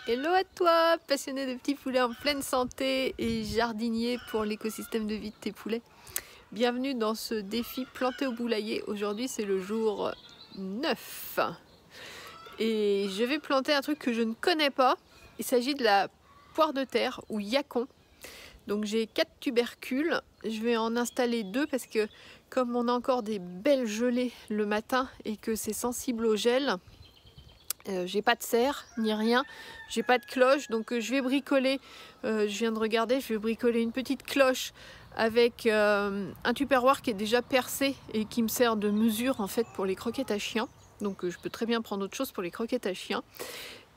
Hello à toi, passionné de petits poulets en pleine santé et jardinier pour l'écosystème de vie de tes poulets. Bienvenue dans ce défi planté au poulailler. Aujourd'hui c'est le jour 9 et je vais planter un truc que je ne connais pas. Il s'agit de la poire de terre ou yacon. Donc j'ai 4 tubercules, je vais en installer 2 parce que comme on a encore des belles gelées le matin et que c'est sensible au gel, j'ai pas de serre ni rien, j'ai pas de cloche, donc je vais bricoler, je viens de regarder, je vais bricoler une petite cloche avec un tupperware qui est déjà percé et qui me sert de mesure en fait pour les croquettes à chiens. Donc je peux très bien prendre autre chose pour les croquettes à chiens.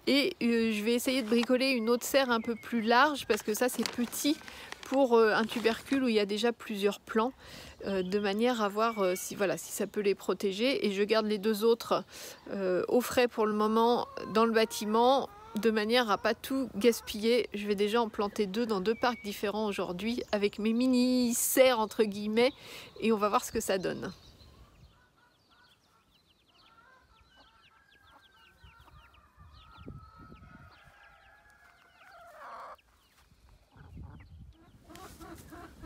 Et je vais essayer de bricoler une autre serre un peu plus large parce que ça c'est petit pour un tubercule où il y a déjà plusieurs plants, de manière à voir si ça peut les protéger. Et je garde les 2 autres au frais pour le moment dans le bâtiment, de manière à pas tout gaspiller. Je vais déjà en planter 2 dans 2 parcs différents aujourd'hui avec mes mini serres entre guillemets et on va voir ce que ça donne.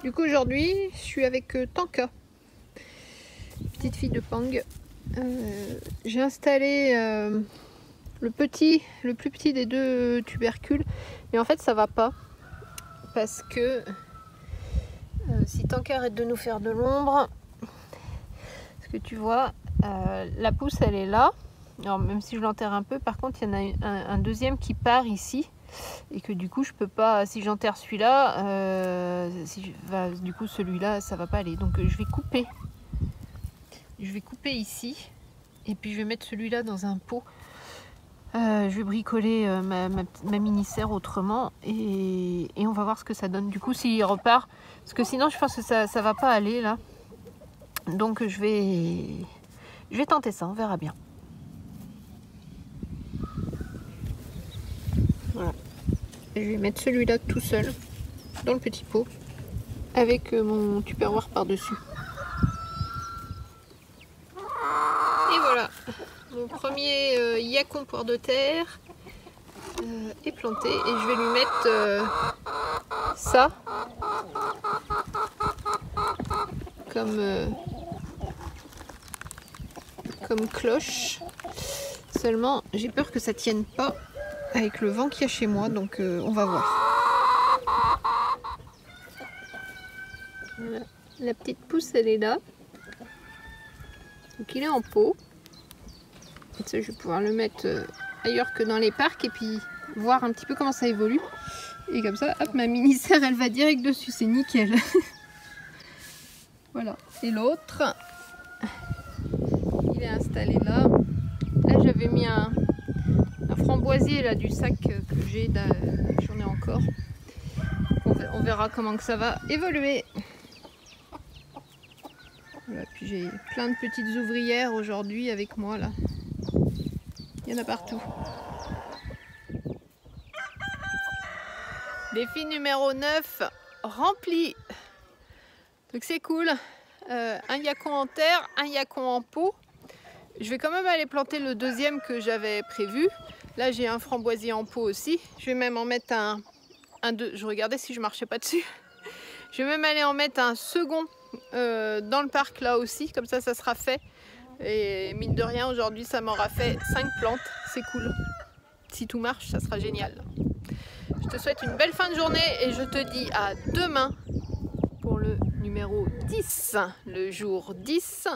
Du coup aujourd'hui je suis avec Tanka, petite fille de Pang. J'ai installé le plus petit des 2 tubercules et en fait ça va pas parce que si Tanka arrête de nous faire de l'ombre, parce que tu vois la pousse elle est là. Alors même si je l'enterre un peu, par contre il y en a un deuxième qui part ici et que du coup je peux pas, si j'enterre celui-là, du coup celui-là ça va pas aller, donc je vais couper ici et puis je vais mettre celui-là dans un pot. Je vais bricoler ma mini serre autrement et on va voir ce que ça donne du coup s'il repart, parce que sinon je pense que ça va pas aller là, donc je vais tenter ça, on verra bien. Voilà. Je vais mettre celui-là tout seul dans le petit pot avec mon tupperware par-dessus. Et voilà, mon premier yacon poire de terre est planté et je vais lui mettre ça comme cloche. Seulement j'ai peur que ça tienne pas avec le vent qu'il y a chez moi, donc on va voir. Voilà. La petite pousse elle est là, donc il est en pot. Et ça, je vais pouvoir le mettre ailleurs que dans les parcs et puis voir un petit peu comment ça évolue. Et comme ça, hop, ma mini serre elle va direct dessus, c'est nickel. Voilà. Et l'autre, il est installé là. Là j'avais mis un framboisier là du sac que j'ai, j'en ai encore. On verra comment que ça va évoluer. Voilà, puis j'ai plein de petites ouvrières aujourd'hui avec moi là. Il y en a partout. Défi numéro 9 rempli. Donc c'est cool. Un yacon en terre, un yacon en pot. Je vais quand même aller planter le deuxième que j'avais prévu. Là j'ai un framboisier en pot aussi. Je vais même en mettre un deux. Je regardais si je marchais pas dessus. Je vais même aller en mettre un second dans le parc là aussi. Comme ça sera fait. Et mine de rien aujourd'hui ça m'aura fait 5 plantes. C'est cool. Si tout marche ça sera génial. Je te souhaite une belle fin de journée et je te dis à demain pour le numéro 10, le jour 10.